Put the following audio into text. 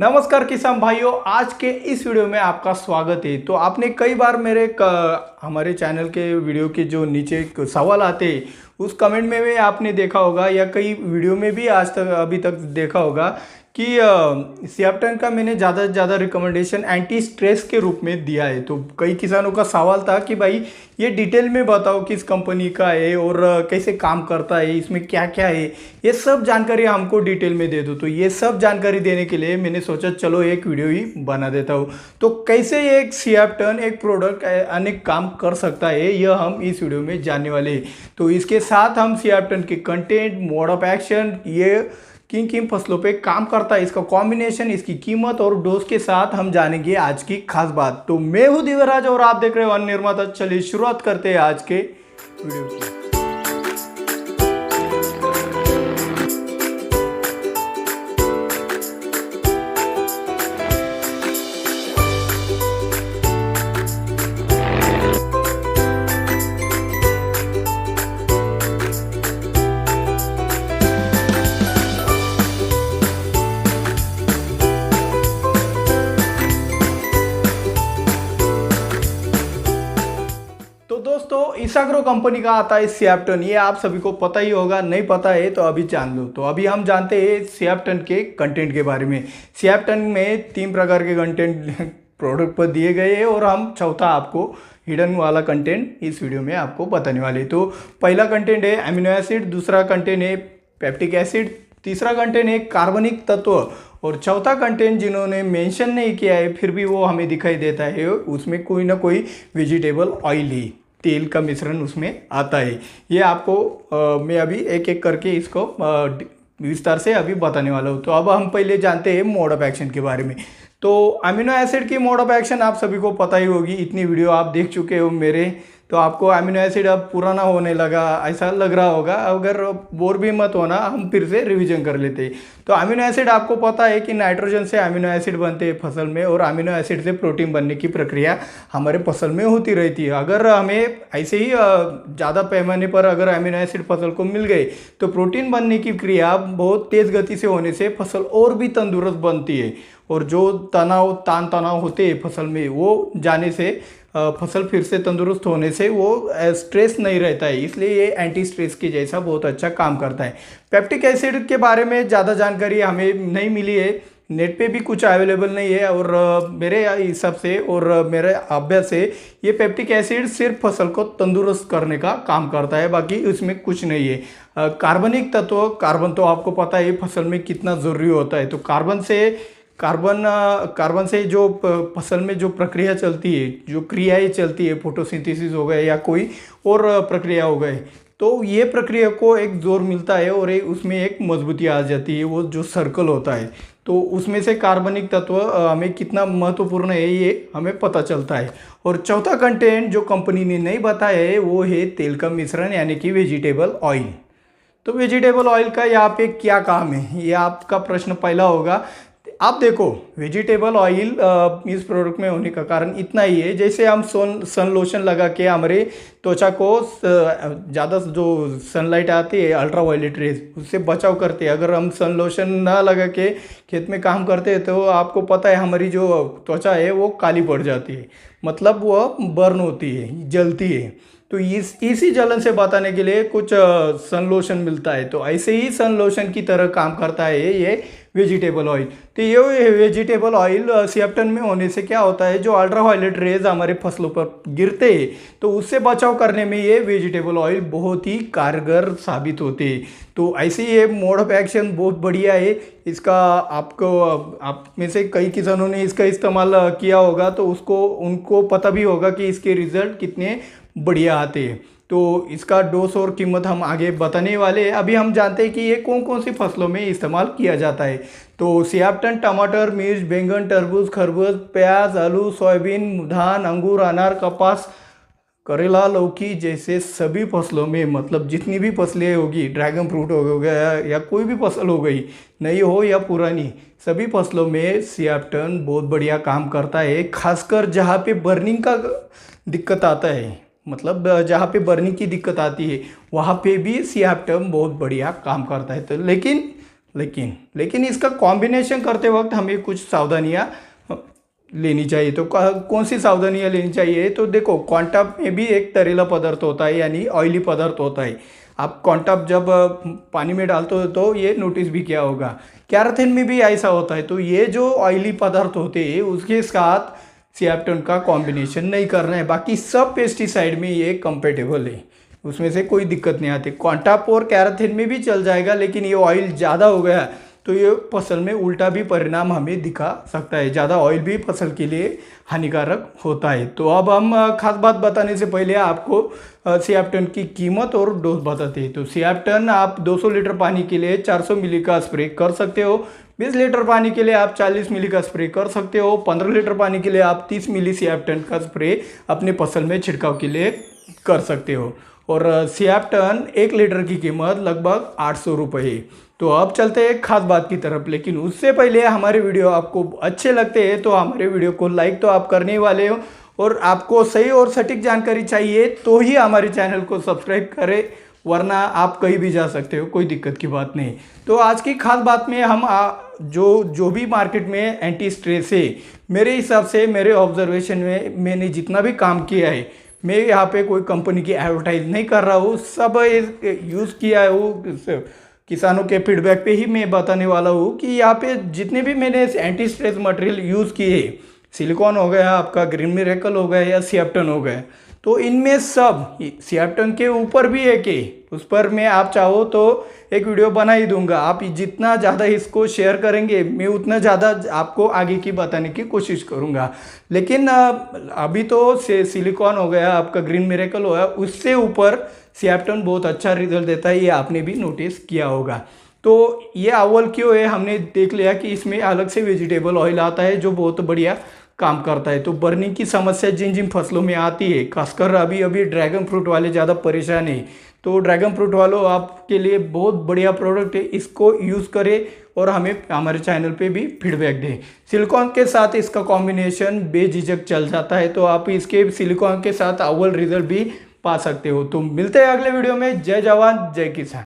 नमस्कार किसान भाइयों, आज के इस वीडियो में आपका स्वागत है। तो आपने कई बार हमारे चैनल के वीडियो के जो नीचे सवाल आते हैं उस कमेंट में भी आपने देखा होगा या कई वीडियो में भी आज तक अभी तक देखा होगा कि सियाप्टन का मैंने ज़्यादा से ज़्यादा रिकमेंडेशन एंटी स्ट्रेस के रूप में दिया है। तो कई किसानों का सवाल था कि भाई ये डिटेल में बताओ किस कंपनी का है और कैसे काम करता है, इसमें क्या क्या है, ये सब जानकारी हमको डिटेल में दे दो। तो ये सब जानकारी देने के लिए मैंने सोचा चलो एक वीडियो ही बना देता हूँ। तो कैसे एक सियाप्टन एक प्रोडक्ट अनेक काम कर सकता है यह हम इस वीडियो में जानने वाले हैं। तो इसके साथ हम सियाप्टन के कंटेंट, मोड ऑफ एक्शन, ये किन किन फसलों पे काम करता है, इसका कॉम्बिनेशन, इसकी कीमत और डोज के साथ हम जानेंगे आज की खास बात। तो मैं हूं दिव्यराज और आप देख रहे हो अन्न निर्माता। चलिए शुरुआत करते हैं आज के वीडियो की। दोस्तों इसाग्रो कंपनी का आता है सियाप्टन, ये आप सभी को पता ही होगा, नहीं पता है तो अभी जान लो। तो अभी हम जानते हैं सियाप्टन के कंटेंट के बारे में। सियाप्टन में 3 प्रकार के कंटेंट प्रोडक्ट पर दिए गए हैं और हम चौथा आपको हिडन वाला कंटेंट इस वीडियो में आपको बताने वाले। तो पहला कंटेंट है अमीनो एसिड, दूसरा कंटेंट है पेप्टिक एसिड, तीसरा कंटेंट है कार्बनिक तत्व और चौथा कंटेंट जिन्होंने मेंशन नहीं किया है फिर भी वो हमें दिखाई देता है, उसमें कोई ना कोई वेजिटेबल ऑयल ही, तेल का मिश्रण उसमें आता है। ये आपको मैं अभी एक एक करके इसको विस्तार से अभी बताने वाला हूँ। तो अब हम पहले जानते हैं मोड ऑफ एक्शन के बारे में। तो अमीनो एसिड की मोड ऑफ एक्शन आप सभी को पता ही होगी, इतनी वीडियो आप देख चुके हो मेरे, तो आपको अमीनो एसिड अब पुराना होने लगा ऐसा लग रहा होगा। अगर बोर भी मत होना, हम फिर से रिवीजन कर लेते हैं। तो अमीनो एसिड आपको पता है कि नाइट्रोजन से अमीनो एसिड बनते हैं फसल में और अमीनो एसिड से प्रोटीन बनने की प्रक्रिया हमारे फसल में होती रहती है। अगर हमें ऐसे ही ज़्यादा पैमाने पर अगर अमीनो एसिड फसल को मिल गए तो प्रोटीन बनने की क्रिया बहुत तेज़ गति से होने से फसल और भी तंदुरुस्त बनती है और जो तान तनाव होते हैं फसल में वो जाने से फसल फिर से तंदुरुस्त होने से वो स्ट्रेस नहीं रहता है, इसलिए ये एंटी स्ट्रेस के जैसा बहुत अच्छा काम करता है। पेप्टिक एसिड के बारे में ज़्यादा जानकारी हमें नहीं मिली है, नेट पे भी कुछ अवेलेबल नहीं है और मेरे हिसाब से और मेरे अभ्यास से ये पेप्टिक एसिड सिर्फ फसल को तंदुरुस्त करने का काम करता है, बाकी उसमें कुछ नहीं है। कार्बनिक तत्व, कार्बन तो आपको पता है फसल में कितना ज़रूरी होता है। तो कार्बन से जो फसल में जो प्रक्रिया चलती है, जो क्रियाएं चलती है, फोटोसिंथेसिस हो गए या कोई और प्रक्रिया हो गए, तो ये प्रक्रिया को एक जोर मिलता है और उसमें एक मजबूती आ जाती है, वो जो सर्कल होता है। तो उसमें से कार्बनिक तत्व हमें कितना महत्वपूर्ण है ये हमें पता चलता है। और चौथा कंटेंट जो कंपनी ने नहीं बताया है वो है तेल का मिश्रण यानी कि वेजिटेबल ऑयल। तो वेजिटेबल ऑयल का यहाँ पे क्या काम है, ये आपका प्रश्न पहला होगा। आप देखो वेजिटेबल ऑयल इस प्रोडक्ट में होने का कारण इतना ही है, जैसे हम सन लोशन लगा के हमारे त्वचा को ज़्यादा जो सनलाइट आती है अल्ट्रा वायलेट रेज उससे बचाव करते हैं। अगर हम सन लोशन ना लगा के खेत में काम करते हैं तो आपको पता है हमारी जो त्वचा है वो काली पड़ जाती है, मतलब वो बर्न होती है, जलती है। तो इसी जलन से बचाने के लिए कुछ सन लोशन मिलता है। तो ऐसे ही सन लोशन की तरह काम करता है ये वेजिटेबल ऑयल। तो ये वेजिटेबल ऑयल सियाप्टन में होने से क्या होता है, जो अल्ट्रा वायलेट रेज हमारे फसलों पर गिरते हैं तो उससे बचाव करने में ये वेजिटेबल ऑयल बहुत ही कारगर साबित होते हैं। तो ऐसे ये मोड ऑफ एक्शन बहुत बढ़िया है। इसका आप में से कई किसानों ने इसका इस्तेमाल किया होगा तो उनको पता भी होगा कि इसके रिजल्ट कितने बढ़िया आते हैं। तो इसका डोज और कीमत हम आगे बताने वाले हैं। अभी हम जानते हैं कि ये कौन कौन सी फसलों में इस्तेमाल किया जाता है। तो सियाप्टन टमाटर, मिर्च, बैंगन, तरबूज, खरबूज, प्याज, आलू, सोयाबीन, धान, अंगूर, अनार, कपास, करेला, लौकी जैसे सभी फसलों में, मतलब जितनी भी फसलें होगी, ड्रैगन फ्रूट हो गया या कोई भी फसल हो गई, नई हो या पुरानी, सभी फसलों में सियाप्टन बहुत बढ़िया काम करता है। खासकर जहाँ पे बर्निंग का दिक्कत आता है, मतलब जहाँ पे बर्निंग की दिक्कत आती है वहाँ पे भी सियाप्टन बहुत बढ़िया काम करता है। तो लेकिन लेकिन इसका कॉम्बिनेशन करते वक्त हमें कुछ सावधानियाँ लेनी चाहिए। तो कौन सी सावधानियाँ लेनी चाहिए? तो देखो, क्वांटम में भी एक तरेला पदार्थ होता है, यानी ऑयली पदार्थ होता है। आप क्वांटम जब पानी में डालते हो तो ये नोटिस भी किया होगा। कैराथिन में भी ऐसा होता है। तो ये जो ऑयली पदार्थ होते हैं उसके साथ सियाप्टन का कॉम्बिनेशन नहीं करना है। बाकी सब पेस्टिसाइड में ये कंपेटेबल है, उसमें से कोई दिक्कत नहीं आती। क्वांटाप और कैराथिन में भी चल जाएगा, लेकिन ये ऑयल ज़्यादा हो गया तो ये फसल में उल्टा भी परिणाम हमें दिखा सकता है। ज़्यादा ऑयल भी फसल के लिए हानिकारक होता है। तो अब हम खास बात बताने से पहले आपको सियाप्टन की कीमत और डोज बताते हैं। तो सियाप्टन आप 200 लीटर पानी के लिए 400 मिली का स्प्रे कर सकते हो। 20 लीटर पानी के लिए आप 40 मिली का स्प्रे कर सकते हो। 15 लीटर पानी के लिए आप 30 मिली सियाप्टन का स्प्रे अपने फसल में छिड़काव के लिए कर सकते हो। और सियाप्टन 1 लीटर की कीमत लगभग 800 रुपये है। तो अब चलते हैं खास बात की तरफ, लेकिन उससे पहले हमारे वीडियो आपको अच्छे लगते हैं तो हमारे वीडियो को लाइक तो आप करने वाले हो, और आपको सही और सटीक जानकारी चाहिए तो ही हमारे चैनल को सब्सक्राइब करें, वरना आप कहीं भी जा सकते हो, कोई दिक्कत की बात नहीं। तो आज की खास बात में हम जो भी मार्केट में एंटी स्ट्रेस है, मेरे हिसाब से, मेरे ऑब्जर्वेशन में मैंने जितना भी काम किया है, मैं यहाँ पे कोई कंपनी की एडवर्टाइज नहीं कर रहा हूँ, सब यूज़ किया है वो किसानों के फीडबैक पे ही मैं बताने वाला हूँ कि यहाँ पे जितने भी मैंने एंटी स्ट्रेस मटेरियल यूज़ किए, सिलिकॉन हो गया, आपका ग्रीन मिरेकल हो गया या सियाप्टन हो गया, तो इनमें सब सियाप्टन के ऊपर भी एक है, उस पर मैं आप चाहो तो एक वीडियो बना ही दूंगा। आप जितना ज़्यादा इसको शेयर करेंगे मैं उतना ज़्यादा आपको आगे की बताने की कोशिश करूंगा। लेकिन अभी तो सिलिकॉन हो गया, आपका ग्रीन मिरेकल हो गया, उससे ऊपर सियाप्टन बहुत अच्छा रिजल्ट देता है, ये आपने भी नोटिस किया होगा। तो ये अव्वल क्यों है, हमने देख लिया कि इसमें अलग से वेजिटेबल ऑयल आता है जो बहुत बढ़िया काम करता है। तो बर्निंग की समस्या जिन जिन फसलों में आती है, खासकर अभी ड्रैगन फ्रूट वाले ज़्यादा परेशान है, तो ड्रैगन फ्रूट वालों आपके लिए बहुत बढ़िया प्रोडक्ट है, इसको यूज़ करें और हमें हमारे चैनल पे भी फीडबैक दें। सिलिकॉन के साथ इसका कॉम्बिनेशन बेझिझक चल जाता है, तो आप इसके सिलिकॉन के साथ अव्वल रिजल्ट भी पा सकते हो। तो मिलते हैं अगले वीडियो में। जय जवान जय किसान।